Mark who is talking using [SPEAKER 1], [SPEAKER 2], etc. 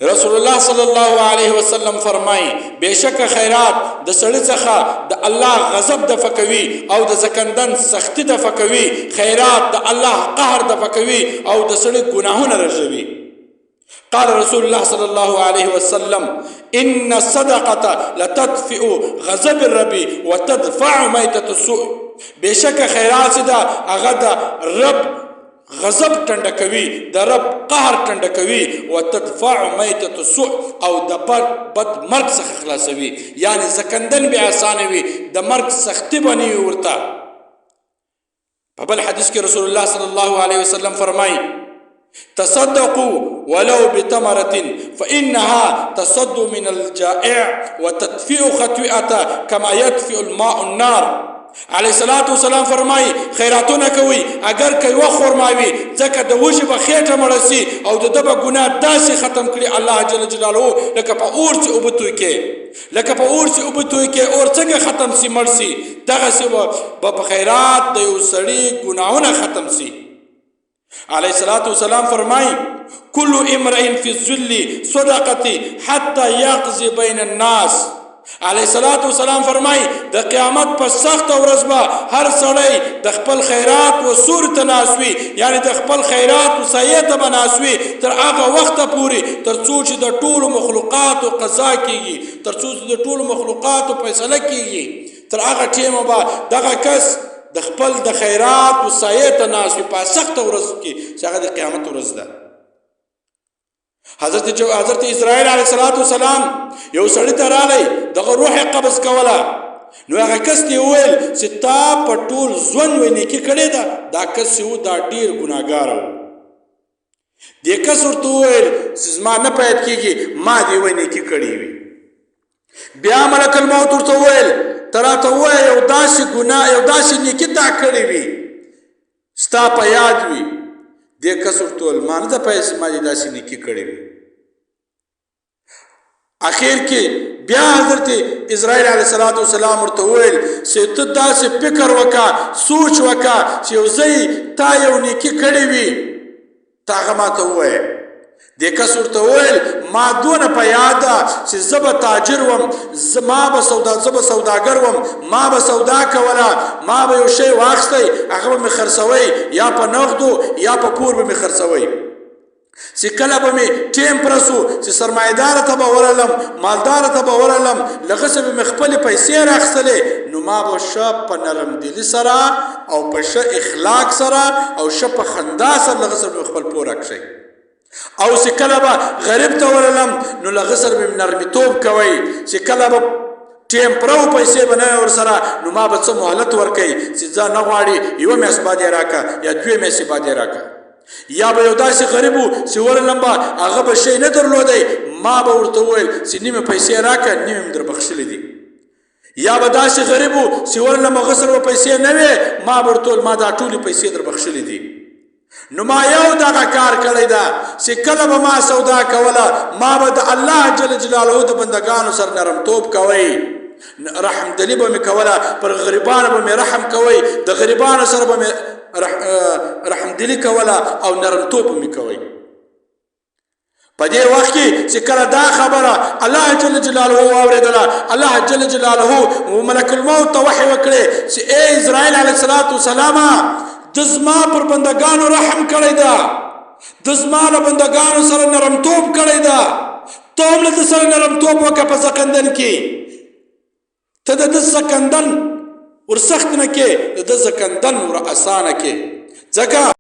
[SPEAKER 1] رسول الله صلی الله علیه وسلم فرمایي بشک خیرات د سړي څخه د الله غضب دفع کوي او د زکندن سختی دفع کوي. خیرات د الله قهر دفع کوي او د سړي ګناهونه رژوي. قال رسول الله صلى الله عليه وسلم إن الصدقة لتدفئ غضب الرب وتدفع ميتة السوء. بشک خیرات دا هغه د رب غضب ټنډه کوي، د رب قهر ټنډه کوي. وتدفع ميتة السوء او د بد مرګ څخه خلاصوي، یعنی زکندن به اسانه وي، د مرګ سختی بنوي ورته. په بل حدیث کې رسول الله صلی الله علیه وسلم فرمایي تصدقوا ولو بتمرة فإنها تصد من الجائع وتدفئ خطيئة كما يدفئ الماء النار. علیه الصلاة والسلام فرمایي خیراتونه کوي اگر که یوه خرما وي، ځکه د وږي به خېټه مړه سي او د ده به ګناه داسې ختم کړي الله جل جلاله لکه په اور چې اوبه توی کې، لکه په اور چې اوبه توی کې اور څنګه ختم سي مړ سي، دغسې به په خیرات د یو سړي ګناهونه ختم سي. علیه الصلاة والسلام فرمایي كل امرئ في الذل صدقة حتى يقضي بين الناس. علیه الصلاة والسلام فرمایي د قیامت په سخته ورځ به هر سړی د خپل خیرات و سور ته ناست وي، یعنې د خپل خیرات و سایې ته به ناست وي تر هغه وخته پورې تر څو چې د ټولو مخلوقاتو قضا کېږي، تر څو چې د ټولو مخلوقاتو فیصله کېږي، تر هغه ټیمه به دغه کس د خپل د خیرات و سایې ته ناست وي په سخته ورځ کې چې هغه د قیامت ورځ ده. حضرت اسرائیل علیه الصلاة والسلام یو سړي ته راغی، دغه روح یې قبض کوله. نو هغه کس ته یې وویل چې تا په ټول ژوند وی نیکي کړې ده. دا کس چې و دا ډېر ګناهګاره و. دې کس ورته وویل چې زما نه پید کېږي ما دې وی نیکي کړې وي. بیا ملک الموت ورته وویل ته راته ووایه یو داسې ګناه یو داسې نیکي تا کړې وي ستا په یاد وي. دې کس ورته وویل ما نه ده پوهېږي چې ما دې داسې نیکي کړې وي. اخر کې بیا حضرت اسرائیل علیه الصلاة والسلام ورته وویل چې ته داسې فکر وکړه، سوچ وکړه چې یو ځای تا یو نیکي کړې وي، ته هغه ما ته ووایه. دې کس ورته وویل ما دونه په یاد ده چې زه به تاجر وم، زه به سوداګر وم، ما به سودا کوله، ما به یو شی واخیستی هغه به مې خرڅوی، یا په نغدو یا په پور به مې خرڅوی. چې کله به مې ټیم پوره سو چې سرمایهداره ته به ورغلم، مالداره ته به ورغلم، له هغه څه به مې خپلې پیسې راخیستلې، نو ما به ښه په نرم دلي سره او په ښه اخلاق سره او ښه په خندا سره له هغه څه به مې خپل پور راکښی. او چې کله به غریب ته ورغلم نو له هغه سره به مې نرمیتوب کوئ. چې کله به ټیم پوره و پیسې به نه وي ورسره نو ما به څه مهلت ورکوي چې ځه نه غواړي یوه میاشت بعد یې راکړه یا دوې میاشتې بعد یې راکړه. یا به یو داسې غریب و چې ورغلم به هغه به شی نه درلودی، ما به ورته وویل چې نیمې پیسې راکړه نیمې مې در بخښلې دي. یا به داسې غریب و چې ورغلم هغه سره به پیسې نه وې، ما به ورته وویل ما دا ټولې پیسې در بخښلې دي. نو ما یو دغه کار کړی ده چې کله به ما سودا کوله ما به د الله جل جلاله د بندګانو سره نرمتوب کوئ، رحم دلی به مې کوله، پر غریبانو به مې رحم کوئ، د غریبانو سره به مې رحم دلی کوله او نرمتوب به مې کوئ. په دې وخت کې چې کله دا خبره الله جل جلاله واورېدله، الله جل جلاله ملک الموت ته وحی وکړې چې ای اسرائیل علیه الصلاة والسلام د زما پر بندګانو رحم کړی ده، د زما له بندګانو سره نرمتوب کړی ده، ته هم له ده سره نرمتوب وکړه په زکندن کې، ته د ده زکندن ورسخت نه کې، د ده زکندن ور اسانه کې. ځکه